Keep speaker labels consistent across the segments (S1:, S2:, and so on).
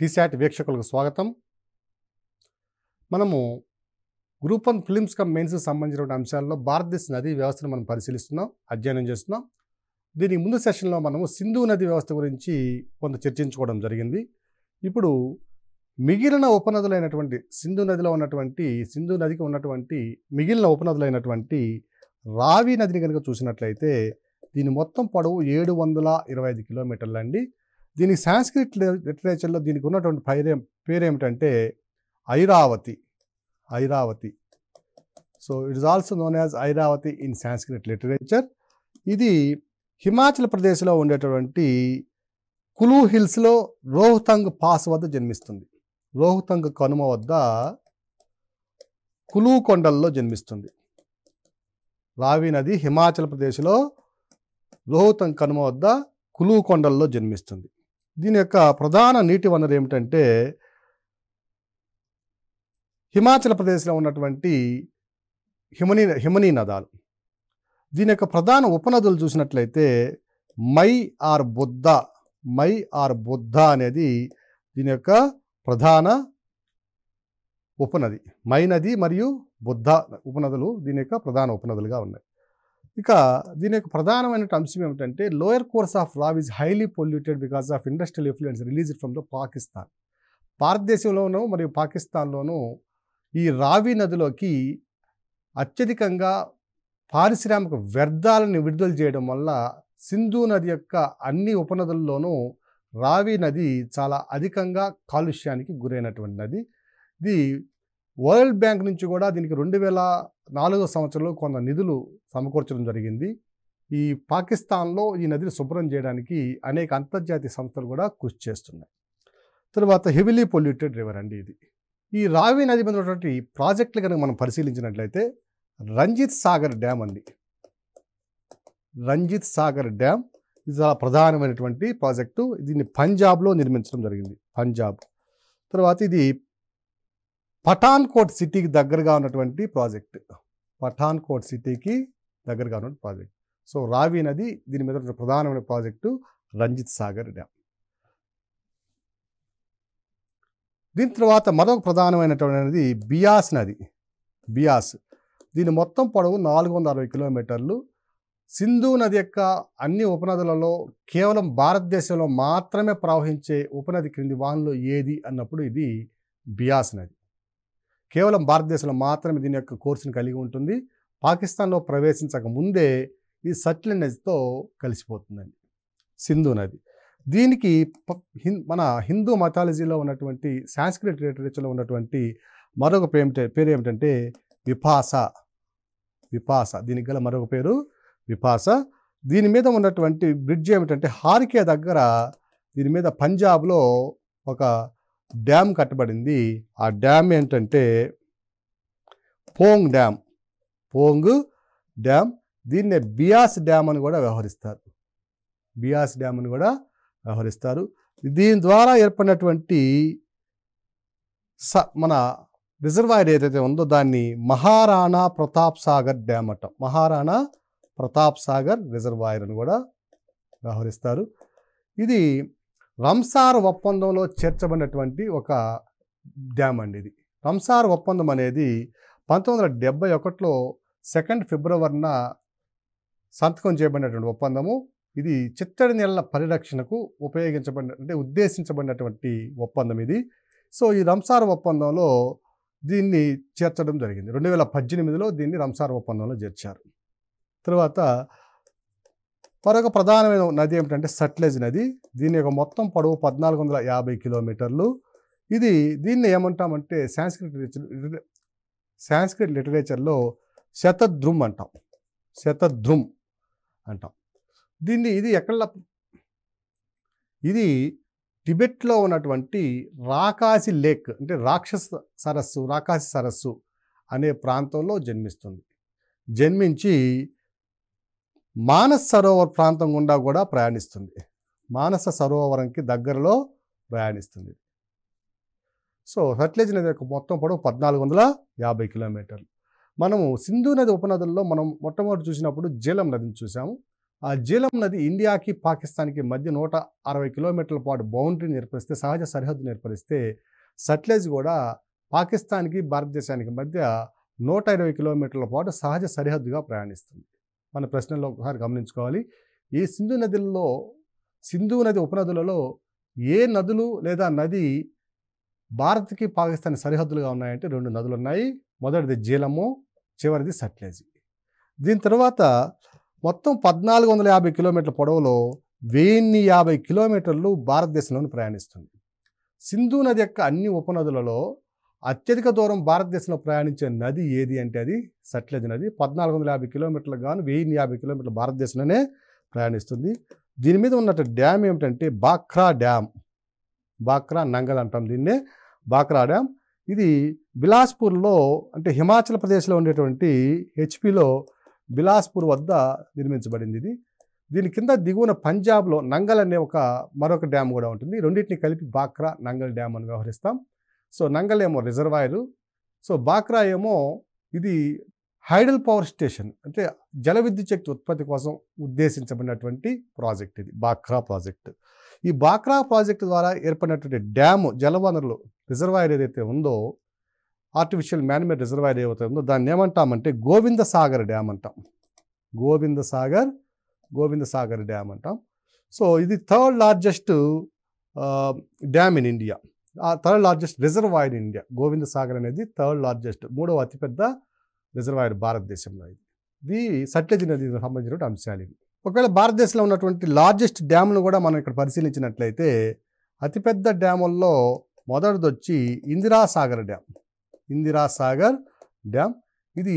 S1: టీశాట్ వీక్షకులకు స్వాగతం. మనము గ్రూప్ 1 ఫిలిమ్స్ కమ్ మెయిన్స్కి సంబంధించిన అంశాల్లో భారతదేశ నదీ వ్యవస్థను మనం పరిశీలిస్తున్నాం, అధ్యయనం చేస్తున్నాం. దీనికి ముందు సెషన్లో మనము సింధు నది వ్యవస్థ గురించి కొంత చర్చించుకోవడం జరిగింది. ఇప్పుడు మిగిలిన ఉపనదులైనటువంటి సింధు నదికి ఉన్నటువంటి మిగిలిన ఉపనదులైనటువంటి రావి నదిని కనుక చూసినట్లయితే దీని మొత్తం పొడవు 725 కిలోమీటర్లు అండి. దీనికి సాంస్క్రిట్ లిటరేచర్లో దీనికి ఉన్నటువంటి పేరు ఏమిటంటే Airavati. So it is also known as Airavati in Sanskrit literature. ఇది హిమాచల్ ప్రదేశ్లో ఉండేటువంటి కులు హిల్స్లో రోహ్తంగ్ పాస్ వద్ద జన్మిస్తుంది. రోహ్తంగ్ కనుమ వద్ద కులు కొండల్లో జన్మిస్తుంది. రావి నది హిమాచల్ ప్రదేశ్లో రోహ్తంగ్ కనుమ వద్ద కులు కొండల్లో జన్మిస్తుంది. దీని యొక్క ప్రధాన నీటి వనరు ఏమిటంటే హిమాచల్ ప్రదేశ్లో ఉన్నటువంటి హిమనీ నదాలు. దీని యొక్క ప్రధాన ఉపనదులు చూసినట్లయితే మై ఆర్ బుద్ధ అనేది దీని యొక్క ప్రధాన ఉపనది. మై నది మరియు బుద్ధ ఉపనదులు దీని యొక్క ప్రధాన ఉపనదులుగా ఉన్నాయి. ఇక దీని యొక్క ప్రధానమైన అంశం ఏమిటంటే lower course of Ravi is highly polluted because of industrial influence released from the Pakistan. భారతదేశంలోనూ మరియు పాకిస్తాన్లోనూ ఈ రావి నదిలోకి అత్యధికంగా పారిశ్రామిక వ్యర్థాలను విడుదల చేయడం వల్ల సింధు నది యొక్క అన్ని ఉపనదుల్లోనూ రావి నది చాలా అధికంగా కాలుష్యానికి గురైనటువంటి నది. ఇది వరల్డ్ బ్యాంక్ నుంచి కూడా దీనికి 2004 సంవత్సరంలో కొంత నిధులు సమకూర్చడం జరిగింది. ఈ పాకిస్తాన్లో ఈ నదిని శుభ్రం చేయడానికి అనేక అంతర్జాతీయ సంస్థలు కూడా కృషి చేస్తున్నాయి. తర్వాత హెవీలీ పొల్యూటెడ్ రివర్ అండి ఇది. ఈ రావి నది మీద ఉన్నటువంటి ప్రాజెక్టులు కనుక మనం పరిశీలించినట్లయితే రంజిత్ సాగర్ డ్యామ్ అండి. రంజిత్ సాగర్ డ్యామ్ ఇది చాలా ప్రధానమైనటువంటి ప్రాజెక్టు. దీన్ని పంజాబ్లో నిర్మించడం జరిగింది. తర్వాత ఇది పఠాన్కోట్ సిటీకి దగ్గరగా ఉన్నటువంటి ప్రాజెక్ట్. సో రావి నది దీని మీద ప్రధానమైన ప్రాజెక్టు రంజిత్ సాగర్ డ్యామ్. దీని తర్వాత మరొక ప్రధానమైనటువంటిది బియాస్ నది. దీని మొత్తం పొడవు 460 కిలోమీటర్లు. సింధు నది యొక్క అన్ని ఉపనదులలో కేవలం భారతదేశంలో మాత్రమే ప్రవహించే ఉపనది క్రింది వానలో ఏది అన్నప్పుడు ఇది బియాస్ నది. కేవలం భారతదేశంలో మాత్రమే దీని యొక్క కోర్సును కలిగి ఉంటుంది. పాకిస్తాన్లో ప్రవేశించక ముందే ఈ సట్లెజ్ నదితో కలిసిపోతుందండి సింధు నది. దీనికి మన హిందూ మథాలజీలో ఉన్నటువంటి సాంస్క్రిట్ లిటరేచర్లో ఉన్నటువంటి మరొక పేరు ఏమిటంటే విపాస. దీనికి గల మరొక పేరు విపాస. దీని మీద ఉన్నటువంటి బ్రిడ్జ్ ఏమిటంటే హారికే దగ్గర దీని మీద పంజాబ్లో ఒక డ్యామ్ కట్టబడింది. ఆ డ్యామ్ ఏంటంటే పోంగ్ డ్యామ్. దీన్నే బియాస్ డ్యామ్ అని కూడా వ్యవహరిస్తారు. దీని ద్వారా ఏర్పడినటువంటి మన రిజర్వాయర్ ఏదైతే ఉందో దాన్ని మహారాణా ప్రతాప్ సాగర్ డ్యామ్ అంటాం. మహారాణా ప్రతాప్ సాగర్ రిజర్వాయర్ అని కూడా వ్యవహరిస్తారు. ఇది రంసార్ ఒప్పందంలో చేర్చబడినటువంటి ఒక డ్యామ్ అండి. ఇది రంసార్ ఒప్పందం అనేది 1971లో 2 ఫిబ్రవరిన సంతకం చేయబడినటువంటి ఒప్పందము. ఇది చిత్తడి నీళ్ళ పరిరక్షణకు ఉద్దేశించబడినటువంటి ఒప్పందం ఇది. సో ఈ రంసార్ ఒప్పందంలో దీన్ని చేర్చడం జరిగింది. 2018లో దీన్ని రంసార్ ఒప్పందంలో చేర్చారు. తర్వాత మరొక ప్రధానమైన నది ఏమిటంటే సట్లెజ్ నది. దీని యొక్క మొత్తం పొడవు 1450 కిలోమీటర్లు. దీన్ని ఏమంటామంటే సాంస్క్రిట్ లిటరేచర్లో శతద్రుమ్ అంటాం. ఇది టిబెట్లో ఉన్నటువంటి రాకాసి లేక్ అంటే రాకాసి సరస్సు అనే ప్రాంతంలో జన్మించి మానస్ సరోవర్ ప్రాంతం గుండా కూడా ప్రయాణిస్తుంది. మానస సరోవరంకి దగ్గరలో ప్రయాణిస్తుంది. సో సట్లెజ్ నది యొక్క మొత్తం పొడవు 1450 కిలోమీటర్లు. మనము సింధు నది ఉపనదుల్లో మనం మొట్టమొదటి చూసినప్పుడు జీలం నదిని చూసాము. ఆ జీలం నది ఇండియాకి పాకిస్తాన్కి మధ్య 160 కిలోమీటర్ల పాటు బౌండరీని ఏర్పరిస్తే, సహజ సరిహద్దును ఏర్పరిస్తే, సట్లెజ్ కూడా పాకిస్తాన్కి భారతదేశానికి మధ్య 120 కిలోమీటర్ల పాటు సహజ సరిహద్దుగా ప్రయాణిస్తుంది. మన ప్రశ్నలో ఒకసారి గమనించుకోవాలి. ఈ సింధు నది ఉపనదులలో ఏ నదులు లేదా నది భారత్కి పాకిస్తాన్ సరిహద్దులుగా ఉన్నాయంటే 2 నదులు ఉన్నాయి. మొదటిది జీలము, చివరిది సట్లెజ్. దీని తర్వాత మొత్తం 1450 కిలోమీటర్ల పొడవులో 1050 కిలోమీటర్లు భారతదేశంలోని ప్రయాణిస్తుంది. సింధు నది యొక్క అన్ని ఉపనదులలో అత్యధిక దూరం భారతదేశంలో ప్రయాణించే నది ఏది అంటే అది సట్లెజ్ నది. 1450 కిలోమీటర్లకు గాను 1050 కిలోమీటర్లు భారతదేశంలోనే ప్రయాణిస్తుంది. దీని మీద ఉన్నట్టు డ్యామ్ ఏమిటంటే బాక్రా డ్యామ్. బాక్రా నంగల్ అంటాం దీన్నే, బాక్రా డ్యామ్. ఇది బిలాస్పూర్లో, అంటే హిమాచల్ ప్రదేశ్లో ఉండేటువంటి హెచ్పిలో బిలాస్పూర్ వద్ద నిర్మించబడింది. దీని కింద దిగువన పంజాబ్లో నంగల్ అనే మరొక డ్యామ్ కూడా ఉంటుంది. రెండింటిని కలిపి బాక్రా నంగల్ డ్యామ్ అని వ్యవహరిస్తాం. సో నంగల్ ఏమో రిజర్వాయరు, సో బాక్రా ఏమో ఇది హైడల్ పవర్ స్టేషన్, అంటే జల విద్యుత్ శక్తి ఉత్పత్తి కోసం ఉద్దేశించబడినటువంటి ప్రాజెక్ట్ ఇది బాక్రా ప్రాజెక్ట్. ఈ బాక్రా ప్రాజెక్టు ద్వారా ఏర్పడినటువంటి డ్యాము జలవనరులు రిజర్వాయర్ ఏదైతే ఉందో, ఆర్టిఫిషియల్ మ్యాన్మేడ్ రిజర్వాయర్ ఏదైతే ఉందో దాన్ని ఏమంటామంటే గోవింద సాగర్ డ్యామ్ అంటాం. గోవింద సాగర్ డ్యామ్ అంటాం. సో ఇది third largest dam in India, third largest reservoir in India. Govinda Sagar అనేది థర్డ్ లార్జెస్ట్, 3వ అతిపెద్ద రిజర్వాయర్ భారతదేశంలో. ఇది సట్లెజ్ నదికి సంబంధించిన అంశాలు ఇవి. ఒకవేళ భారతదేశంలో ఉన్నటువంటి లార్జెస్ట్ డ్యామ్ను కూడా మనం ఇక్కడ పరిశీలించినట్లయితే, అతిపెద్ద డ్యాముల్లో మొదటిది వచ్చి ఇందిరా సాగర్ డ్యామ్. ఇది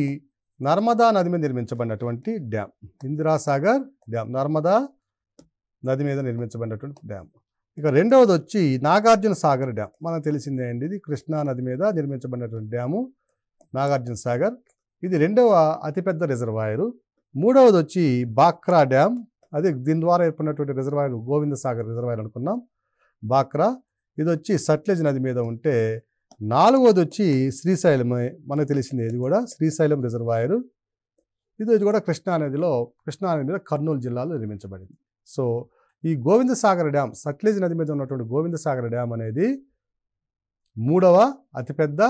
S1: నర్మదా నది మీద నిర్మించబడినటువంటి డ్యామ్. ఇందిరా సాగర్ డ్యామ్ నర్మదా నది మీద నిర్మించబడినటువంటి డ్యామ్. ఇక రెండవది వచ్చి నాగార్జున సాగర్ డ్యామ్. మనకు తెలిసిందే అండి, ఇది కృష్ణా నది మీద నిర్మించబడినటువంటి డ్యాము నాగార్జున సాగర్. ఇది 2వ అతిపెద్ద రిజర్వాయరు. మూడవది వచ్చి బాక్రా డ్యామ్. అదే దీని ద్వారా ఏర్పడినటువంటి రిజర్వాయర్ గోవింద సాగర్ రిజర్వాయర్ అనుకున్నాం, బాక్రా. ఇది వచ్చి సట్లెజ్ నది మీద ఉంటే, 4వది వచ్చి శ్రీశైలమే, మనకు తెలిసింది ఇది కూడా శ్రీశైలం రిజర్వాయరు. ఇది కూడా కృష్ణా నది మీద కర్నూలు జిల్లాలో నిర్మించబడింది. సో ఈ గోవింద సాగర్ డ్యామ్, సట్లెజ్ నది మీద ఉన్నటువంటి గోవింద సాగర్ డ్యామ్ అనేది 3వ అతిపెద్ద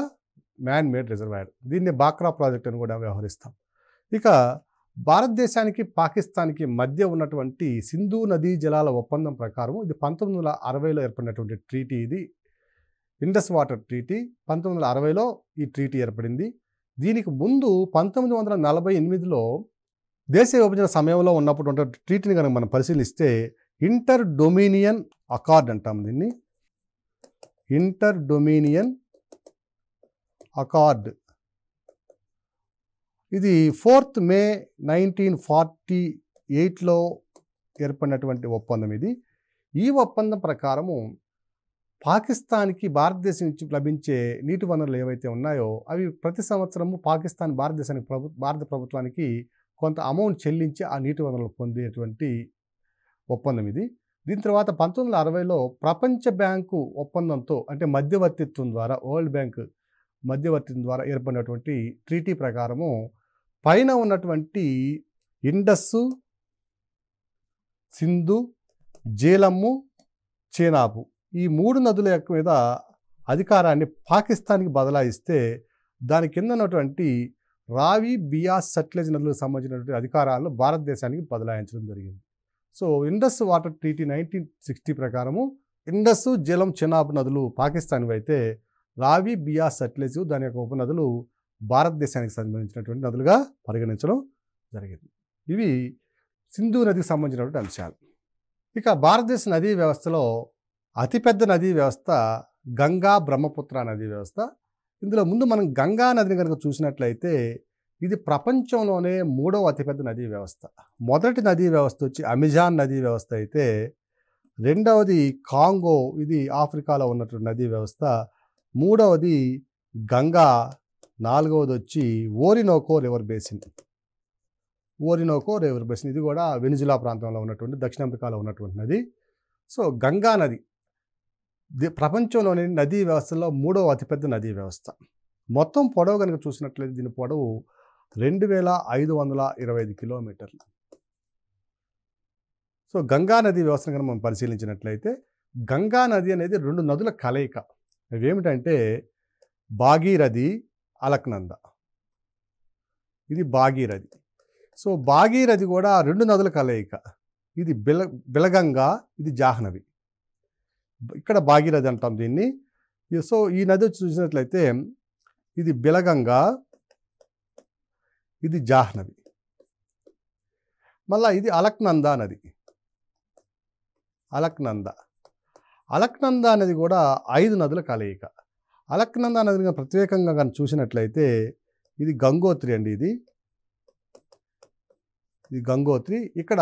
S1: మ్యాన్ మేడ్ రిజర్వాయర్. దీన్ని బాక్రా ప్రాజెక్ట్ అని కూడా వ్యవహరిస్తాం. ఇక భారతదేశానికి పాకిస్తాన్కి మధ్య ఉన్నటువంటి సింధు నదీ జలాల ఒప్పందం ప్రకారం ఇది 1960లో ఏర్పడినటువంటి ట్రీటీ. ఇది ఇండస్ వాటర్ ట్రీటీ. 1960లో ఈ ట్రీటీ ఏర్పడింది. దీనికి ముందు 1948లో దేశ విభజన సమయంలో ఉన్నప్పుడు ఉన్న ట్రీటీని కనుక మనం పరిశీలిస్తే ఇంటర్ డొమినియన్ అకార్డ్ అంటాం దీన్ని. Inter dominion accord. ఇది 4th మే 1948లో ఏర్పడినటువంటి ఒప్పందం ఇది. ఈ ఒప్పందం ప్రకారము పాకిస్తాన్కి భారతదేశం నుంచి లభించే నీటి వనరులు ఏవైతే ఉన్నాయో అవి ప్రతి సంవత్సరము భారత ప్రభుత్వానికి కొంత అమౌంట్ చెల్లించి ఆ నీటి వనరులు పొందేటువంటి ఒప్పందం ఇది. దీని తర్వాత 1960లో ప్రపంచ బ్యాంకు ఒప్పందంతో, అంటే మధ్యవర్తిత్వం ద్వారా, వరల్డ్ బ్యాంక్ మధ్యవర్తిత్వం ద్వారా ఏర్పడినటువంటి ట్రీటీ ప్రకారము పైన ఉన్నటువంటి ఇండస్సు, సింధు, జీలము, చేనాబు ఈ 3 నదుల యొక్క మీద అధికారాన్ని పాకిస్తాన్కి బదలాయిస్తే, దాని కింద ఉన్నటువంటి రావి, బియాస్, సట్లెజ్ నదులకు సంబంధించినటువంటి అధికారాలను భారతదేశానికి బదలాయించడం జరిగింది. సో ఇండస్ వాటర్ ట్రీటీ 1960 ప్రకారము ఇండస్సు, జీలం, చెనాబ్ నదులు పాకిస్తాన్వి అయితే, రావి, బియాస్, సట్లెజ్ దాని యొక్క ఉపనదులు భారతదేశానికి సంబంధించినటువంటి నదులుగా పరిగణించడం జరిగింది. ఇవి సింధు నదికి సంబంధించినటువంటి అంశాలు. ఇక భారతదేశ నదీ వ్యవస్థలో అతిపెద్ద నదీ వ్యవస్థ గంగా బ్రహ్మపుత్ర నదీ వ్యవస్థ. ఇందులో ముందు మనం గంగా నదిని కనుక చూసినట్లయితే ఇది ప్రపంచంలోనే 3వ అతిపెద్ద నదీ వ్యవస్థ. మొదటి నదీ వ్యవస్థ వచ్చి అమెజాన్ నదీ వ్యవస్థ అయితే, రెండవది కాంగో, ఇది ఆఫ్రికాలో ఉన్నటువంటి నదీ వ్యవస్థ. మూడవది గంగా. 4వది వచ్చి ఓరినోకో రివర్ బేసిన్. ఇది కూడా వెనిజులా ప్రాంతంలో ఉన్నటువంటి, దక్షిణ అమెరికాలో ఉన్నటువంటి నది. సో గంగా నది ప్రపంచంలోని నదీ వ్యవస్థలో 3వ అతిపెద్ద నదీ వ్యవస్థ. మొత్తం పొడవు కనుక చూసినట్లయితే దీని పొడవు 2525 కిలోమీటర్లు. సో గంగా నది వ్యవస్థను కనుక మనం పరిశీలించినట్లయితే గంగా నది అనేది 2 నదుల కలయిక. అవేమిటంటే భాగీరథి, అలక్నంద. ఇది భాగీరథి. సో భాగీరథి కూడా 2 నదుల కలయిక. ఇది బిలగంగా, ఇది జాహ్నవి. ఇక్కడ భాగీరథి అంటాం దీన్ని. సో ఈ నది చూసినట్లయితే ఇది బిలగంగా, ఇది జాహ్నవి. మళ్ళా ఇది అలక్నంద నది. అలక్నంద అనేది కూడా 5 నదుల కలయిక. అలక్నంద నదిని ప్రత్యేకంగా కానీ చూసినట్లయితే ఇది గంగోత్రి అండి. ఇది గంగోత్రి. ఇక్కడ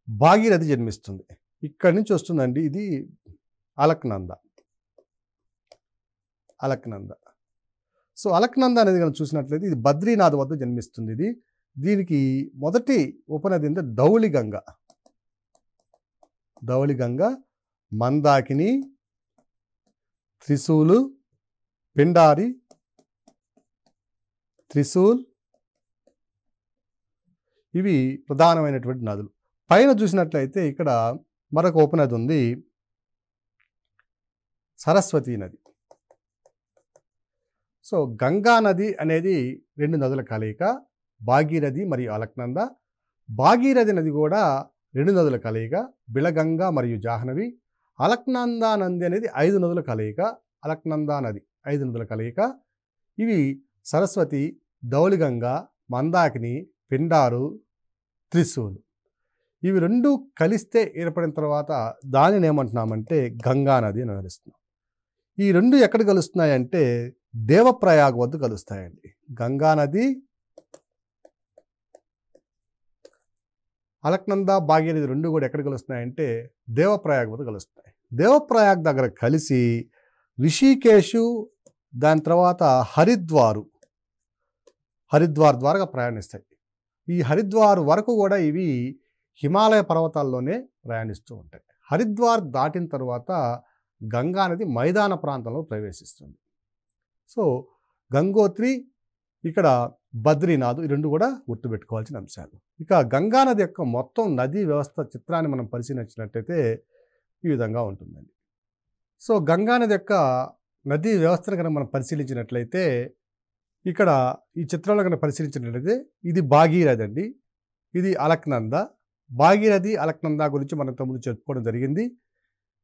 S1: భాగీరథి జన్మిస్తుంది. ఇక్కడి నుంచి వస్తుందండి ఇది అలక్నంద. సో అలక్నంద అనేది కనుక చూసినట్లయితే ఇది బద్రీనాథ్ వద్ద జన్మిస్తుంది. దీనికి మొదటి ఉపనది అంటే ధౌళిగంగ, మందాకిని, త్రిశూల్, పిండారి, ఇవి ప్రధానమైనటువంటి నదులు. పైన చూసినట్లయితే ఇక్కడ మరొక ఉపనది ఉంది, సరస్వతీ నది. సో గంగా నది అనేది 2 నదుల కలయిక, భాగీరథి మరియు అలక్నంద. భాగీరథి నది కూడా 2 నదుల కలయిక, బిలగంగా మరియు జాహ్నవి. అలక్నంద నది అనేది 5 నదుల కలయిక, అలక్నంద నది 5 నదుల కలయిక. ఇవి సరస్వతి, ధౌళిగంగ, మందాకిని, పిండారు, త్రిశూల్. ఇవి 2 కలిస్తే ఏర్పడిన తర్వాత దానిని ఏమంటున్నామంటే గంగా నది అని వ్యవహరిస్తున్నాం. ఈ 2 ఎక్కడ కలుస్తున్నాయంటే దేవప్రయాగ్ వద్ద కలుస్తాయండి. గంగా నది, అలక్నంద, భాగీరథి 2 కూడా ఎక్కడ కలుస్తున్నాయంటే దేవప్రయాగ్ వద్ద కలుస్తాయి. దేవప్రయాగ్ దగ్గర కలిసి రిషికేశు, దాని తర్వాత హరిద్వార్ ద్వారా ప్రయాణిస్తాయి. ఈ హరిద్వార్ వరకు కూడా ఇవి హిమాలయ పర్వతాల్లోనే ప్రయాణిస్తూ ఉంటాయి. హరిద్వార్ దాటిన తర్వాత గంగా నది మైదాన ప్రాంతంలో ప్రవేశిస్తుంది. సో గంగోత్రి, ఇక్కడ బద్రీనాథ్, ఈ 2 కూడా గుర్తుపెట్టుకోవాల్సిన అంశాలు. ఇక గంగా నది యొక్క మొత్తం నదీ వ్యవస్థ చిత్రాన్ని మనం పరిశీలించినట్లయితే ఈ విధంగా ఉంటుందండి. సో గంగా నది యొక్క నదీ వ్యవస్థను కనుక మనం పరిశీలించినట్లయితే ఇక్కడ ఈ చిత్రంలో కనుక పరిశీలించినట్లయితే ఇది భాగీరథి అండి, ఇది అలక్నంద. భాగీరథి, అలక్నంద గురించి మనం తమ్ముడు చెప్పుకోవడం జరిగింది.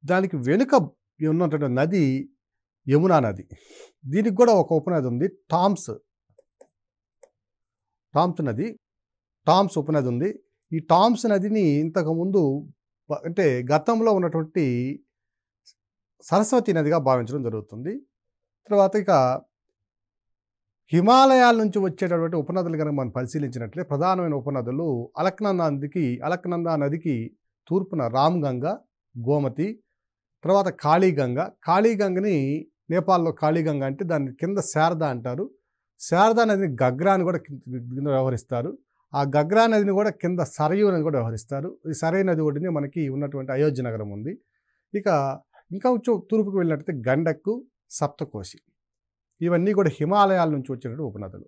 S1: దానికి వెనుక ఉన్నటువంటి నది యమునా నది. దీనికి కూడా ఒక ఉపనది ఉంది, టామ్స్ ఉపనది ఉంది. ఈ టామ్స్ నదిని ఇంతకుముందు అంటే గతంలో ఉన్నటువంటి సరస్వతి నదిగా భావించడం జరుగుతుంది. తర్వాత ఇక హిమాలయాల నుంచి వచ్చేటటువంటి ఉపనదులు కనుక మనం పరిశీలించినట్లే ప్రధానమైన ఉపనదులు అలక్నంద నదికి తూర్పున రామ్గంగ, గోమతి, తర్వాత కాళీగంగని నేపాల్లో కాళీగంగ అంటే దాని కింద శారద అంటారు. శారదా నదిని గగ్రా అని కూడా కింద వ్యవహరిస్తారు. ఆ గగ్రా నదిని కూడా కింద సరయూ నది కూడా వ్యవహరిస్తారు. ఈ సరయూ నది ఒడిని మనకి ఉన్నటువంటి అయోధ్య నగరం ఉంది. ఇంకా తూర్పుకు వెళ్ళినట్టయితే గండక్కు, సప్తకోశి, ఇవన్నీ కూడా హిమాలయాల నుంచి వచ్చేటటువంటి ఉపనదులు.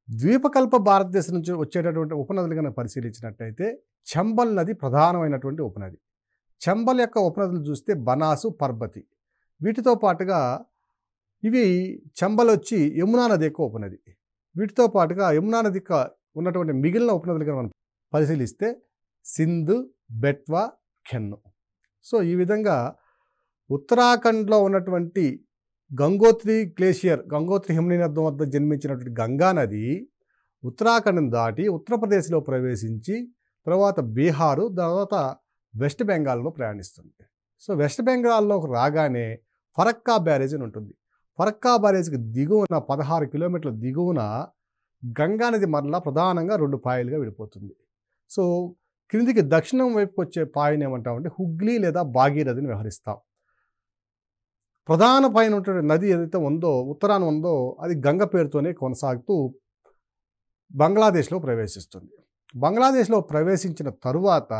S1: ద్వీపకల్ప భారతదేశం నుంచి వచ్చేటటువంటి ఉపనదులు కనుక పరిశీలించినట్టయితే చంబల్ నది ప్రధానమైనటువంటి ఉపనది. చంబల్ యొక్క ఉపనదులు చూస్తే బనాసు, పర్బతి. వీటితో పాటుగా ఇవి చంబల్ వచ్చి యమునా నది యొక్క ఉపనది. వీటితో పాటుగా యమునా నది ఉన్నటువంటి మిగిలిన ఉపనదులు కనుక మనం పరిశీలిస్తే సింధు, బెట్వా, ఖెన్ను. సో ఈ విధంగా ఉత్తరాఖండ్లో ఉన్నటువంటి గంగోత్రి హిమనీనదం వద్ద జన్మించినటువంటి గంగా నది ఉత్తరాఖండ్ని దాటి ఉత్తరప్రదేశ్లో ప్రవేశించి తర్వాత బీహారు, తర్వాత వెస్ట్ బెంగాల్లో ప్రయాణిస్తుంది. సో వెస్ట్ బెంగాల్లోకి రాగానే ఫరక్కా బ్యారేజ్ అని ఉంటుంది. ఫరక్కా బ్యారేజ్కి దిగువన 16 కిలోమీటర్ల దిగువన గంగా నది మరలా ప్రధానంగా 2 పాయలుగా విడిపోతుంది. సో క్రిందికి దక్షిణం వైపుకి వచ్చే పాయని ఏమంటామంటే హుగ్లీ లేదా భాగీరథిని వ్యవహరిస్తాం. ప్రధాన పైన ఉన్నటువంటి నది ఏదైతే ఉందో, ఉత్తరాన ఉందో, అది గంగ పేరుతోనే కొనసాగుతూ బంగ్లాదేశ్లో ప్రవేశిస్తుంది. బంగ్లాదేశ్లో ప్రవేశించిన తరువాత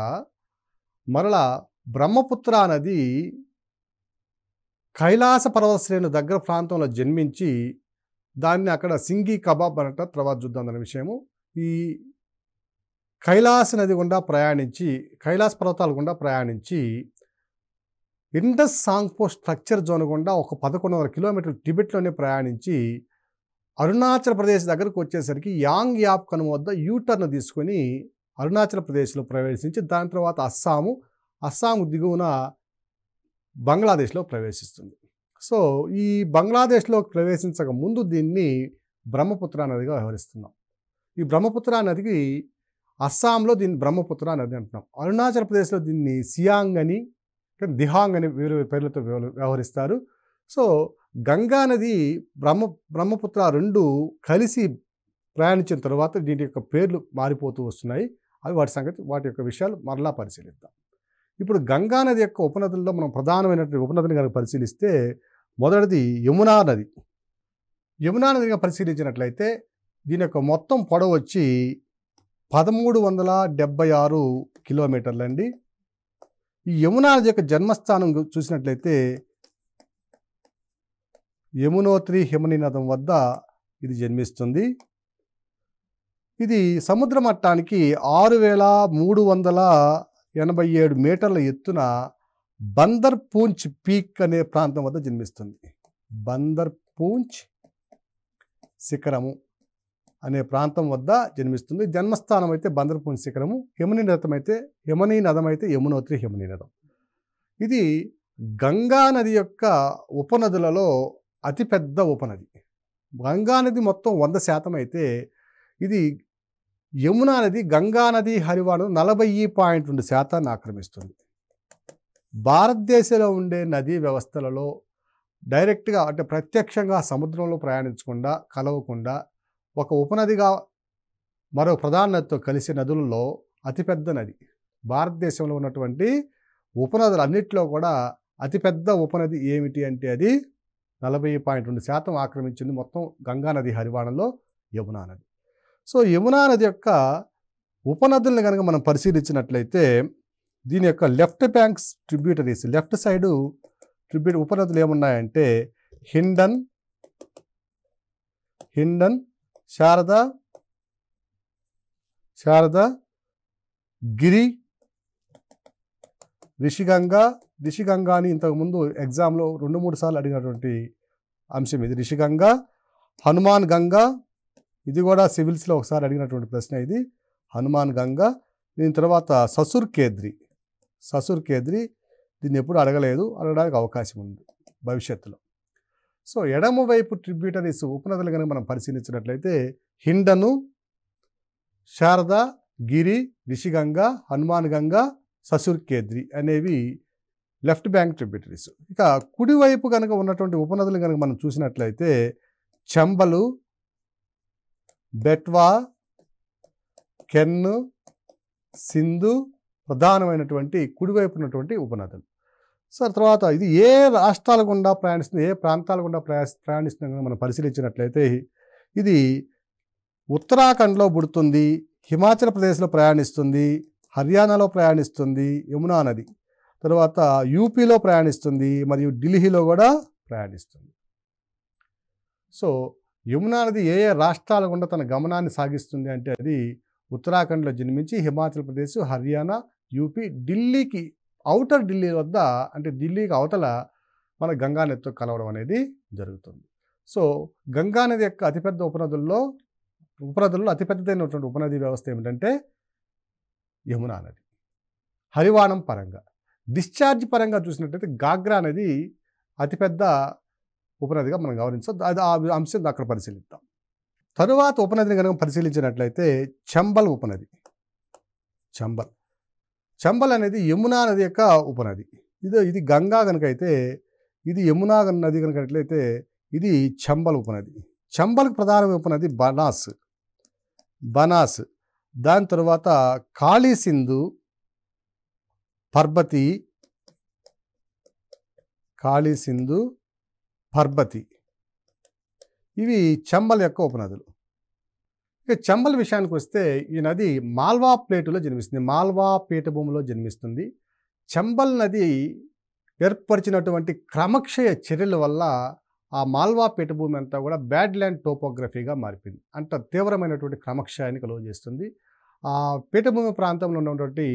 S1: మరలా బ్రహ్మపుత్ర నది కైలాస పర్వత శ్రేణి దగ్గర ప్రాంతంలో జన్మించి దాన్ని అక్కడ సింగి కబాబ్ అనట తర్వాత చూద్దాం అనే విషయము. ఈ కైలాస నది గుండా ప్రయాణించి, కైలాస పర్వతాల గుండా ప్రయాణించి ఇండస్ సాంగ్పో స్ట్రక్చర్ జోన్ గుండా ఒక 1100 కిలోమీటర్లు టిబెట్లోనే ప్రయాణించి అరుణాచల్ ప్రదేశ్ దగ్గరకు వచ్చేసరికి యాంగ్ యాప్ కనుమ వద్ద యూటర్న్ తీసుకొని అరుణాచల్ ప్రదేశ్లో ప్రవేశించి దాని తర్వాత అస్సాం దిగువన బంగ్లాదేశ్లో ప్రవేశిస్తుంది. సో ఈ బంగ్లాదేశ్లో ప్రవేశించక ముందు దీన్ని బ్రహ్మపుత్ర నదిగా వ్యవహరిస్తున్నాం. ఈ బ్రహ్మపుత్ర నదికి అస్సాంలో దీన్ని బ్రహ్మపుత్ర నది అంటున్నాం. అరుణాచల్ ప్రదేశ్లో దీన్ని సియాంగ్ అని, దిహాంగ్ అని వేరు పేర్లతో వ్యవహరిస్తారు. సో గంగా నది బ్రహ్మపుత్ర రెండు కలిసి ప్రయాణించిన తర్వాత దీని యొక్క పేర్లు మారిపోతూ వస్తున్నాయి. అవి వాటి యొక్క విషయాలు మరలా పరిశీలిద్దాం. ఇప్పుడు గంగా నది యొక్క ఉపనదుల్లో మనం ప్రధానమైనటువంటి ఉపనదిని కనుక పరిశీలిస్తే మొదటిది యమునా నది. యమునా నదిగా పరిశీలించినట్లయితే దీని యొక్క మొత్తం పొడవు వచ్చి 1376 కిలోమీటర్లండి. ఈ యమునా నది యొక్క జన్మస్థానం చూసినట్లయితే యమునోత్రి హిమనీ నదం వద్ద ఇది జన్మిస్తుంది. ఇది సముద్ర మట్టానికి 6387 మీటర్ల ఎత్తున బందర్ పూంచ్ పీక్ అనే ప్రాంతం వద్ద జన్మిస్తుంది. బందర్ పూంచ్ శిఖరము అనే ప్రాంతం వద్ద జన్మిస్తుంది. జన్మస్థానం అయితే బందర్ పూంచ్ శిఖరము, హిమనీ నదం అయితే యమునోత్రి హిమనీ నదం. ఇది గంగా నది యొక్క ఉపనదులలో అతిపెద్ద ఉపనది. గంగా నది మొత్తం 100% అయితే ఇది యమునా నది గంగా నది హరివాణం 40.2% ఆక్రమిస్తుంది. భారతదేశంలో ఉండే నదీ వ్యవస్థలలో డైరెక్ట్గా అంటే ప్రత్యక్షంగా సముద్రంలో ప్రయాణించకుండా కలవకుండా ఒక ఉపనదిగా మరో ప్రధాన నదితో కలిసే నదులలో అతిపెద్ద నది. భారతదేశంలో ఉన్నటువంటి ఉపనదులు అన్నింటిలో కూడా అతిపెద్ద ఉపనది ఏమిటి అంటే అది 40.2% ఆక్రమించింది మొత్తం గంగా నది హరివాణంలో యమునా నది. సో యమునా నది యొక్క ఉపనదులను కనుక మనం పరిశీలించినట్లయితే దీని యొక్క left banks tributaries, left side ఉపనదులు ఏమున్నాయంటే హిండన్, శారద, గిరి, రిషిగంగా అని ఇంతకుముందు ఎగ్జామ్లో 2-3 సార్లు అడిగినటువంటి అంశం ఇది. రిషిగంగా, హనుమాన్ గంగా, ఇది కూడా సివిల్స్లో ఒకసారి అడిగినటువంటి ప్రశ్న ఇది. హనుమాన్ గంగా. దీని తర్వాత ససుర్ కేద్రి దీన్ని ఎప్పుడు అడగడానికి అవకాశం ఉంది భవిష్యత్తులో. సో ఎడమ వైపు ట్రిబ్యూటరీస్ ఉపనదులు కనుక మనం పరిశీలించినట్లయితే హిండను, శారద, గిరి, రిషిగంగా, హనుమాన్ గంగా, ససుర్ కేద్రి అనేవి లెఫ్ట్ బ్యాంక్ ట్రిబ్యూటరీస్. ఇక కుడివైపు కనుక ఉన్నటువంటి ఉపనదులు కనుక మనం చూసినట్లయితే చంబలు, బెట్వా, కెన్ను, సింధు ప్రధానమైనటువంటి కుడివైపు ఉన్నటువంటి ఉపనదులు. సో తర్వాత ఇది ఏ రాష్ట్రాల గుండా ప్రయాణిస్తుంది, ఏ ప్రాంతాల గుండా ప్రయాణిస్తుంది మనం పరిశీలించినట్లయితే ఇది ఉత్తరాఖండ్లో పుడుతుంది, హిమాచల్ ప్రదేశ్లో ప్రయాణిస్తుంది, హర్యానాలో ప్రయాణిస్తుంది యమునా నది. తర్వాత యూపీలో ప్రయాణిస్తుంది మరియు ఢిల్లీలో కూడా ప్రయాణిస్తుంది. సో యమునా నది ఏ రాష్ట్రాల గుండా తన గమనాన్ని సాగిస్తుంది అంటే అది ఉత్తరాఖండ్లో జన్మించి హిమాచల్ ప్రదేశ్, హర్యానా, యూపీ, ఢిల్లీకి ఔటర్ ఢిల్లీ వద్ద అంటే ఢిల్లీకి అవతల మన గంగా నదితో కలవడం అనేది జరుగుతుంది. సో గంగా నది యొక్క అతిపెద్ద ఉపనదుల్లో అతిపెద్దదైనటువంటి ఉపనది వ్యవస్థ ఏమిటంటే యమునా నది. హరివాణం పరంగా, డిశ్చార్జ్ పరంగా చూసినట్లయితే గాగ్రా నది అతిపెద్ద ఉపనదిగా మనం గమనించాం. అది ఆ అంశం అక్కడ పరిశీలిద్దాం. తరువాత ఉపనదిని కనుక పరిశీలించినట్లయితే చంబల్ ఉపనది. చంబల్ అనేది యమునా నది యొక్క ఉపనది. ఇది గంగా కనుక అయితే ఇది యమునా నది కనుకట్లయితే ఇది చంబల్ ఉపనది. చంబల్కి ప్రధాన ఉపనది బనాస్. దాని తర్వాత కాళీ సింధు, పర్బతి ఇవి చంబల్ యొక్క ఉపనదులు. ఇక చంబల్ విషయానికి వస్తే ఈ నది మాల్వా ప్లేటులో జన్మిస్తుంది, మాల్వా పీఠభూమిలో జన్మిస్తుంది. చంబల్ నది ఏర్పరిచినటువంటి క్రమక్షయ చర్యల వల్ల ఆ మాల్వా పీఠభూమి అంతా కూడా బ్యాడ్ ల్యాండ్ టోపోగ్రఫీగా మారిపోయింది. అంత తీవ్రమైనటువంటి క్రమక్షయాన్ని కలుగజేస్తుంది. ఆ పీఠభూమి ప్రాంతంలో ఉన్నటువంటి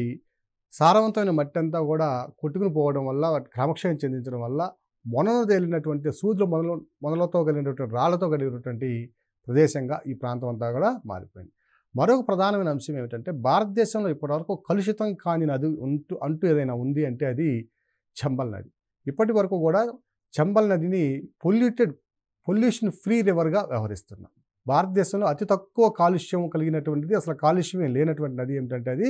S1: సారవంతమైన మట్టి అంతా కూడా కొట్టుకుని పోవడం వల్ల, వాటి క్రమక్షయం చెందించడం వల్ల మొనలు తేలినటువంటి సూదులు మొనలతో కలిగినటువంటి రాళ్లతో కలిగినటువంటి ప్రదేశంగా ఈ ప్రాంతం అంతా కూడా మారిపోయింది. మరొక ప్రధానమైన అంశం ఏమిటంటే, భారతదేశంలో ఇప్పటివరకు కలుషితం కాని నది అంటూ ఏదైనా ఉంది అంటే అది చంబల్ నది. ఇప్పటి వరకు కూడా చంబల్ నదిని పొల్యూషన్ ఫ్రీ రివర్గా వ్యవహరిస్తున్నాం. భారతదేశంలో అతి తక్కువ కాలుష్యం కలిగినటువంటిది, అసలు కాలుష్యమే లేనటువంటి నది ఏమిటంటే అది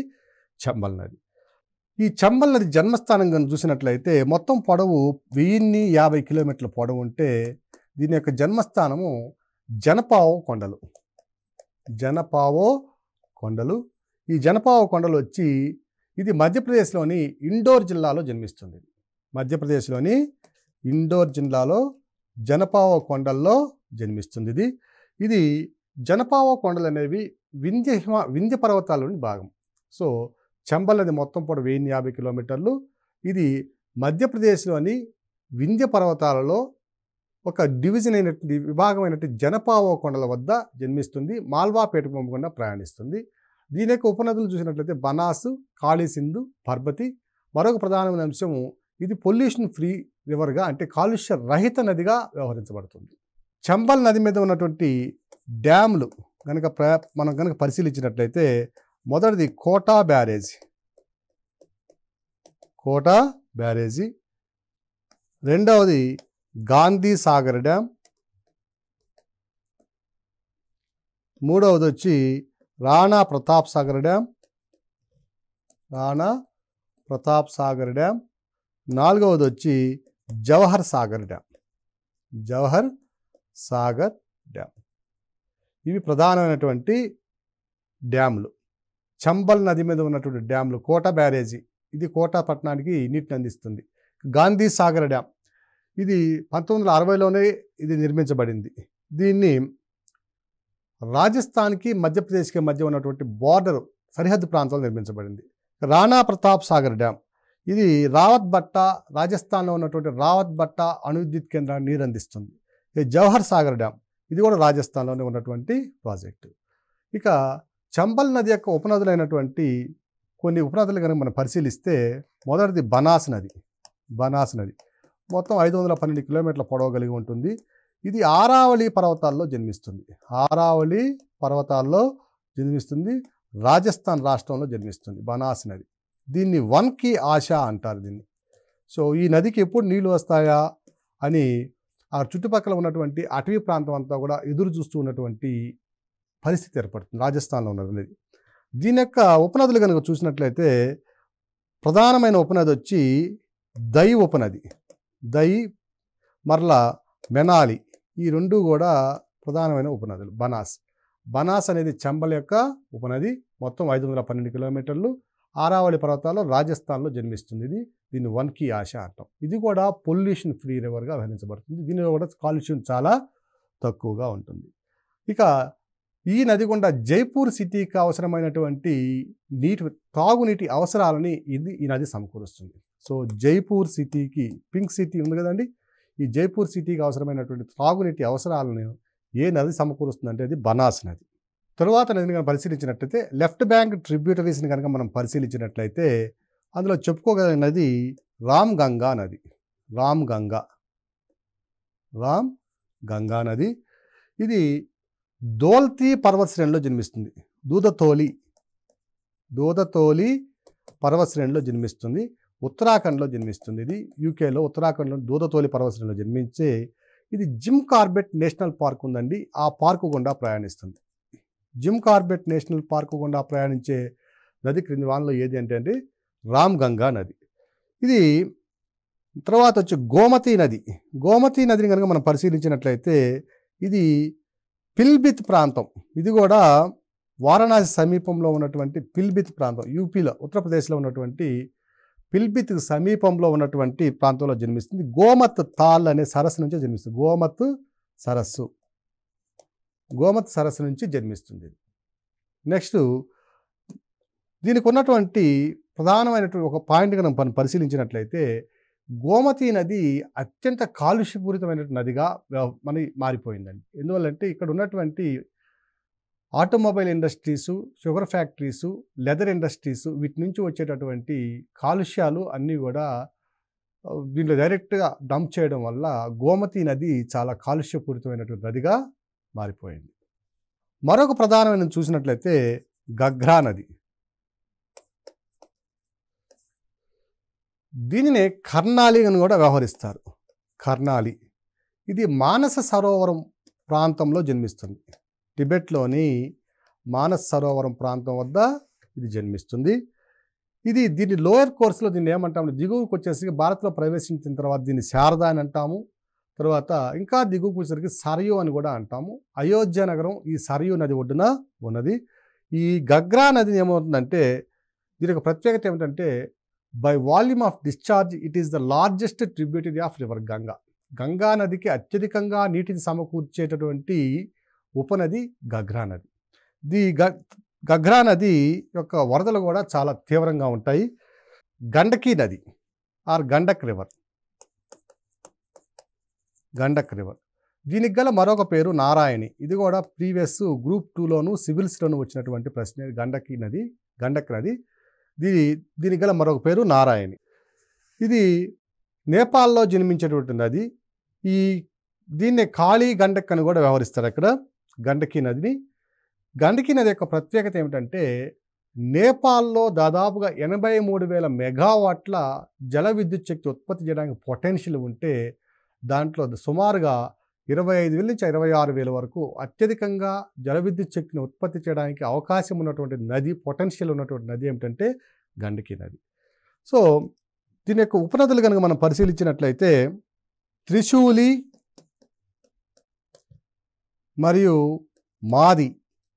S1: చంబల్ నది. ఈ చంబల్ నది జన్మస్థానం కనుక చూసినట్లయితే మొత్తం పొడవు 1050 కిలోమీటర్ల పొడవు ఉంటే, దీని యొక్క జన్మస్థానము జనపావో కొండలు. జనపావో కొండలు. ఈ జనపావో కొండలు వచ్చి ఇది మధ్యప్రదేశ్లోని ఇండోర్ జిల్లాలో జన్మిస్తుంది. మధ్యప్రదేశ్లోని ఇండోర్ జిల్లాలో జనపావో కొండల్లో జన్మిస్తుంది. ఇది జనపావో కొండలు అనేవి వింధ్య పర్వతాల్లోని భాగం. సో చంబల్ నది మొత్తం పొడవు 1050 కిలోమీటర్లు. ఇది మధ్యప్రదేశ్లోని వింధ్య పర్వతాలలో ఒక డివిజన్ అయినటువంటి విభాగమైనటువంటి జనపావో కొండల వద్ద జన్మిస్తుంది. మాల్వా పీఠభూమి గుండా ప్రయాణిస్తుంది. దీని యొక్క ఉపనదులు చూసినట్లయితే బనాస్, కాళీ సింధు, పర్బతి. మరొక ప్రధానమైన అంశము, ఇది పొల్యూషన్ ఫ్రీ రివర్గా అంటే కాలుష్య రహిత నదిగా వ్యవహరించబడుతుంది. చంబల్ నది మీద ఉన్నటువంటి డ్యాములు మనం కనుక పరిశీలించినట్లయితే, మొదటిది కోటా బ్యారేజీ. కోటా బ్యారేజీ. రెండవది గాంధీ సాగర్ డ్యామ్. మూడవది వచ్చి రాణా ప్రతాప్ సాగర్ డ్యామ్. రాణా ప్రతాప్ సాగర్ డ్యామ్. నాలుగవది వచ్చి జవహర్ సాగర్ డ్యామ్. జవహర్ సాగర్ డ్యామ్. ఇవి ప్రధానమైనటువంటి డ్యాములు. చంబల్ నది మీద ఉన్నటువంటి డ్యాములు. కోటా బ్యారేజీ, ఇది కోటా పట్టణానికి నీటిని అందిస్తుంది. గాంధీ సాగర్ డ్యామ్, ఇది 1960లోనే ఇది నిర్మించబడింది. దీన్ని రాజస్థాన్కి మధ్యప్రదేశ్కి మధ్య ఉన్నటువంటి బార్డర్ సరిహద్దు ప్రాంతంలో నిర్మించబడింది. రాణా ప్రతాప్ సాగర్ డ్యామ్, ఇది రావత్ బట్టా, రాజస్థాన్లో ఉన్నటువంటి రావత్ బట్టా అణు విద్యుత్ కేంద్రాన్ని నీరు అందిస్తుంది. జవహర్ సాగర్ డ్యామ్, ఇది కూడా రాజస్థాన్లోనే ఉన్నటువంటి ప్రాజెక్టు. ఇక చంబల్ నది యొక్క ఉపనదులైనటువంటి కొన్ని ఉపనదులు కనుక మనం పరిశీలిస్తే, మొదటిది బనాస్ నది. బనాస్ నది మొత్తం 512 కిలోమీటర్ల పొడవు కలిగి ఉంటుంది. ఇది ఆరావళి పర్వతాల్లో జన్మిస్తుంది. ఆరావళి పర్వతాల్లో జన్మిస్తుంది. రాజస్థాన్ రాష్ట్రంలో జన్మిస్తుంది బనాస్ నది. దీన్ని వన్ కి ఆశ అంటారు దీన్ని. సో ఈ నదికి ఎప్పుడు నీళ్లు వస్తాయా అని ఆ చుట్టుపక్కల ఉన్నటువంటి అటవీ ప్రాంతం అంతా కూడా ఎదురు చూస్తూ ఉన్నటువంటి పరిస్థితి ఏర్పడుతుంది రాజస్థాన్లో ఉన్న నది. దీని యొక్క ఉపనదులు కనుక చూసినట్లయితే, ప్రధానమైన ఉపనది వచ్చి దై ఉపనది. దై మరలా మెనాలి, ఈ రెండు కూడా ప్రధానమైన ఉపనదులు. బనాస్ అనేది చంబల్ యొక్క ఉపనది. మొత్తం 512 కిలోమీటర్లు. ఆరావళి పర్వతాల్లో రాజస్థాన్లో జన్మిస్తుంది. దీన్ని వన్ కి ఆశ అంటాం. ఇది కూడా పొల్యూషన్ ఫ్రీ రివర్గా వ్యవహరించబడుతుంది. దీనిలో కూడా కాలుష్యం చాలా తక్కువగా ఉంటుంది. ఇక ఈ నది గుండా జైపూర్ సిటీకి అవసరమైనటువంటి తాగునీటి అవసరాలని ఈ నది సమకూరుస్తుంది. సో జైపూర్ సిటీకి, పింక్ సిటీ ఉంది కదండి, ఈ జైపూర్ సిటీకి అవసరమైనటువంటి తాగునీటి అవసరాలను ఏ నది సమకూరుస్తుందంటే అది బనాస్ నది. తరువాత నదిని కనుక పరిశీలించినట్లయితే, లెఫ్ట్ బ్యాంక్ ట్రిబ్యూటరీస్ని కనుక మనం పరిశీలించినట్లయితే, అందులో చెప్పుకోగలిగిన నది రామ్ గంగా నది. రామ్ గంగా నది. ఇది దోల్తీ పర్వత శ్రేణిలో జన్మిస్తుంది. దూదతోలి పర్వత శ్రేణిలో జన్మిస్తుంది. ఉత్తరాఖండ్లో జన్మిస్తుంది. ఇది యూకేలో ఉత్తరాఖండ్లో దూదతోలి పర్వత శ్రేణిలో జన్మించే ఇది జిమ్ కార్బెట్ నేషనల్ పార్క్ ఉందండి, ఆ పార్కు గుండా ప్రయాణిస్తుంది. జిమ్ కార్బెట్ నేషనల్ పార్కు గుండా ప్రయాణించే నది క్రింది వానలో ఏది అంటే రామ్ గంగా నది. ఇది తర్వాత వచ్చి గోమతీ నది. గోమతీ నదిని కనుక మనం పరిశీలించినట్లయితే, ఇది పిల్బిత్ ప్రాంతం. ఇది కూడా వారణాసి సమీపంలో ఉన్నటువంటి పిల్బిత్ ప్రాంతం, యూపీలో ఉత్తరప్రదేశ్లో ఉన్నటువంటి పిల్బిత్ సమీపంలో ఉన్నటువంటి ప్రాంతంలో జన్మిస్తుంది. గోమత్ తాల్ అనే సరస్సు నుంచి జన్మిస్తుంది. గోమత్ సరస్సు నుంచి జన్మిస్తుంది. నెక్స్ట్ దీనికి ఉన్నటువంటి ప్రధానమైనటువంటి ఒక పాయింట్ కనుక మనం పరిశీలించినట్లయితే, గోమతీ నది అత్యంత కాలుష్యపూరితమైనటువంటి నదిగా మారిపోయిందండి. ఎందువల్లంటే ఇక్కడ ఉన్నటువంటి automobile industries, sugar factories, leather industries వీటి నుంచి వచ్చేటటువంటి కాలుష్యాలు అన్నీ కూడా దీంట్లో డైరెక్ట్గా డంప్ చేయడం వల్ల గోమతి నది చాలా కాలుష్యపూరితమైనటువంటి నదిగా మారిపోయింది. మరొక ప్రధానమైన చూసినట్లయితే గగ్రా నది. దీనినే కర్నాలి అని కూడా వ్యవహరిస్తారు. కర్నాలి ఇది మానస సరోవరం ప్రాంతంలో జన్మిస్తుంది. టిబెట్లోని మానస్ సరోవరం ప్రాంతం వద్ద ఇది జన్మిస్తుంది. దీన్ని లోయర్ కోర్సులో దీన్ని ఏమంటాము, దిగువకు వచ్చేసరికి భారత్లో ప్రవేశించిన తర్వాత దీన్ని శారదా అని అంటాము. తర్వాత ఇంకా దిగువకు వచ్చేసరికి సరయూ అని కూడా అంటాము. అయోధ్య నగరం ఈ సరయూ నది ఒడ్డున ఉన్నది. ఈ గగ్రా నది ఏమవుతుందంటే దీని యొక్క ప్రత్యేకత ఏమిటంటే by volume of discharge it is the largest tributary of river Ganga. Ganga నదికి అత్యధికంగా నీటిని సమకూర్చేటటువంటి ఉపనది గగ్రా నది. గగ్రా నది యొక్క వరదలు కూడా చాలా తీవ్రంగా ఉంటాయి. గండకీ నది ఆర్ గండక్ రివర్. దీనికి గల మరొక పేరు నారాయణి. ఇది కూడా ప్రీవియస్ గ్రూప్ 2లోను సివిల్స్లోను వచ్చినటువంటి ప్రశ్న. గండక్ నది. దీనికి గల మరొక పేరు నారాయణి. ఇది నేపాల్లో జన్మించేటువంటి నది. దీన్నే కాళీ గండక్ అని కూడా వ్యవహరిస్తారు అక్కడ గండకీ నదిని. గండకీ నది యొక్క ప్రత్యేకత ఏమిటంటే నేపాల్లో దాదాపుగా 83,000 మెగావాట్ల జల విద్యుత్ శక్తి ఉత్పత్తి చేయడానికి పొటెన్షియల్ ఉంటే దాంట్లో సుమారుగా 25,000 నుంచి 26,000 వరకు అత్యధికంగా జల విద్యుత్ శక్తిని ఉత్పత్తి చేయడానికి అవకాశం ఉన్నటువంటి నది, పొటెన్షియల్ ఉన్నటువంటి నది ఏమిటంటే గండకీ నది. సో దీని యొక్క ఉపనదులు కనుక మనం పరిశీలించినట్లయితే త్రిశూలి మరియు మాది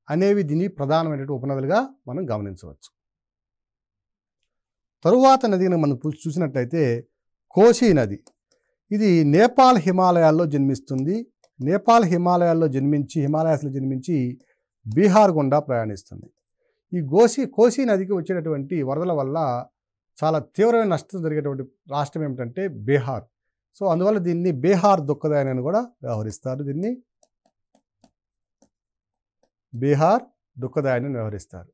S1: అనేవి దీని ప్రధానమైనటువంటి ఉపనదులుగా మనం గమనించవచ్చు. తరువాత నదిని మనం చూసినట్లయితే కోశీ నది. ఇది నేపాల్ హిమాలయాల్లో జన్మిస్తుంది. హిమాలయాస్లో జన్మించి బీహార్ గుండా ప్రయాణిస్తుంది. ఈ కోశీ నదికి వచ్చేటటువంటి వరదల వల్ల చాలా తీవ్రమైన నష్టం జరిగేటువంటి రాష్ట్రం ఏమిటంటే బీహార్. సో అందువల్ల దీన్ని బీహార్ దుఃఖదాయని అని కూడా వ్యవహరిస్తారు. బీహార్ దుఃఖదాయని వ్యవహరిస్తారు.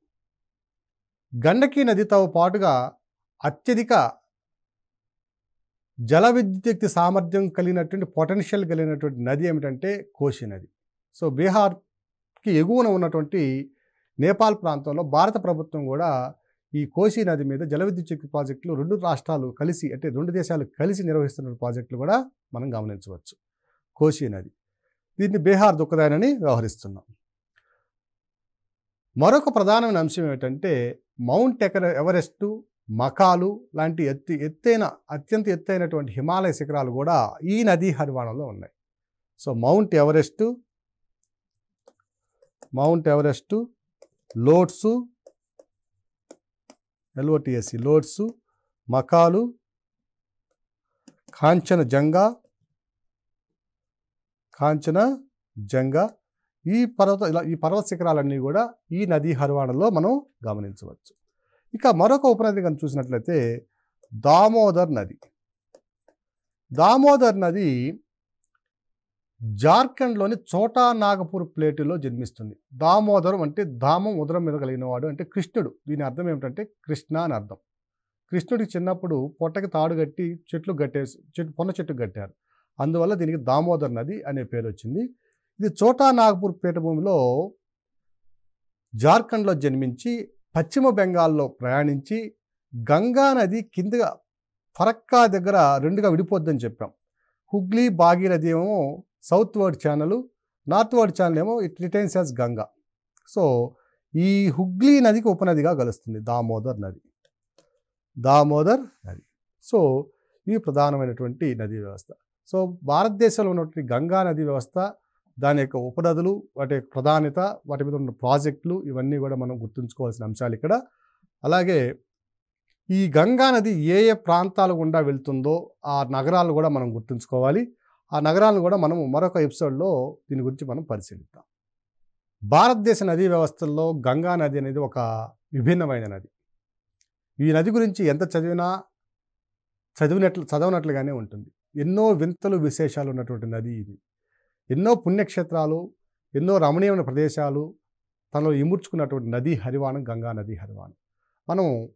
S1: గండకీ నదితో పాటుగా అత్యధిక జల విద్యుత్ సామర్థ్యం కలిగినటువంటి పొటెన్షియల్ కలిగినటువంటి నది ఏమిటంటే కోశీ నది. సో బీహార్కి ఎగువన ఉన్నటువంటి నేపాల్ ప్రాంతంలో భారత ప్రభుత్వం కూడా ఈ కోశీ నది మీద జల విద్యుత్ శక్తి ప్రాజెక్టులు 2 రాష్ట్రాలు కలిసి అంటే 2 దేశాలు కలిసి నిర్వహిస్తున్న ప్రాజెక్టులు కూడా మనం గమనించవచ్చు. కోశీ నది దీన్ని బీహార్ దుఃఖదాయని వ్యవహరిస్తున్నాం. మరొక ప్రధానమైన అంశం ఏమిటంటే మౌంట్ ఎవరెస్టు, మకాలు లాంటి అత్యంత ఎత్తైనటువంటి హిమాలయ శిఖరాలు కూడా ఈ నదీ హరివాణంలో ఉన్నాయి. So mount Everest, Lhotse, Lhotse, Makalu, Kanchenjunga ఈ పర్వత శిఖరాలన్నీ కూడా ఈ నదీ హరివాణంలో మనం గమనించవచ్చు. ఇక మరొక ఉపనది కనుక చూసినట్లయితే దామోదర్ నది జార్ఖండ్లోని చోటా నాగపూర్ ప్లేటులో జన్మిస్తుంది. దామోదరం అంటే దామం ఉదరం మీద కలిగిన వాడు అంటే కృష్ణుడు. దీని అర్థం ఏమిటంటే కృష్ణ అని అర్థం. కృష్ణుడికి చిన్నప్పుడు పొట్టకి తాడు కట్టి పొన్న చెట్టు కట్టారు. అందువల్ల దీనికి దామోదర్ నది అనే పేరు వచ్చింది. ఇది చోటా నాగపూర్ పీఠభూమిలో జార్ఖండ్లో జన్మించి పశ్చిమ బెంగాల్లో ప్రయాణించి గంగా నది కిందగా ఫరక్కా దగ్గర 2గా విడిపోద్దని చెప్పాం. హుగ్లీ భాగీరథి ఏమో southward channel, northward channel ఏమో ఇట్ రిటైన్స్ యాజ్ గంగా. సో ఈ హుగ్లీ నదికి ఉపనదిగా కలుస్తుంది దామోదర్ నది. సో ఇవి ప్రధానమైనటువంటి నదీ వ్యవస్థ. సో భారతదేశంలో ఉన్నటువంటి గంగా నదీ వ్యవస్థ, దాని యొక్క ఉపనదులు, వాటి యొక్క ప్రాధాన్యత, వాటి మీద ఉన్న ప్రాజెక్టులు ఇవన్నీ కూడా మనం గుర్తుంచుకోవాల్సిన అంశాలు ఇక్కడ. అలాగే ఈ గంగా నది ఏ ప్రాంతాల గుండా వెళ్తుందో ఆ నగరాలు కూడా మనం గుర్తుంచుకోవాలి. ఆ నగరాలను కూడా మనం మరొక ఎపిసోడ్లో దీని గురించి మనం పరిశీలిద్దాం. భారతదేశ నదీ వ్యవస్థల్లో గంగా నది అనేది ఒక విభిన్నమైన నది. ఈ నది గురించి ఎంత చదవనట్లుగానే ఉంటుంది. ఎన్నో వింతలు విశేషాలు ఉన్నటువంటి నది ఇది. ఎన్నో పుణ్యక్షేత్రాలు, ఎన్నో రమణీయమైన ప్రదేశాలు, తనలో ఇముడ్చుకున్నటువంటి నదీ హరివాణం గంగా నదీ హరివాణం. మనం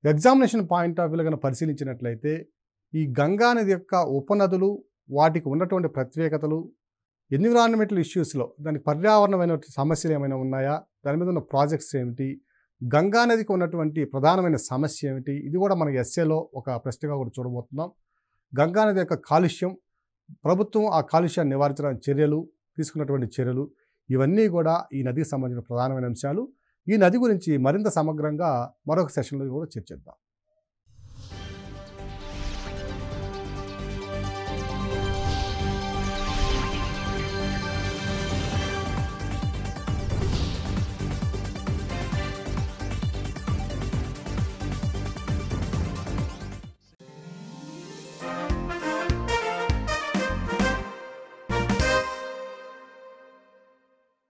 S1: ఎగ్జామినేషన్ పాయింట్ ఆఫ్ వ్యూలో కనుక పరిశీలించినట్లయితే ఈ గంగా నది యొక్క ఉపనదులు, వాటికి ఉన్నటువంటి ప్రత్యేకతలు, ఎన్విరాన్మెంటల్ ఇష్యూస్లో దానికి పర్యావరణమైన సమస్యలు ఏమైనా ఉన్నాయా, దాని మీద ఉన్న ప్రాజెక్ట్స్ ఏమిటి, గంగా నదికి ఉన్నటువంటి ప్రధానమైన సమస్య ఏమిటి, ఇది కూడా మన ఎస్ఏలో ఒక ప్రశ్నగా కూడా చూడబోతున్నాం. గంగా నది యొక్క కాలుష్యం, ప్రభుత్వం ఆ కాలుష్యాన్ని నివారించడానికి తీసుకున్నటువంటి చర్యలు, ఇవన్నీ కూడా ఈ నదికి సంబంధించిన ప్రధానమైన అంశాలు. ఈ నది గురించి మరింత సమగ్రంగా మరొక సెషన్లో కూడా చర్చిద్దాం.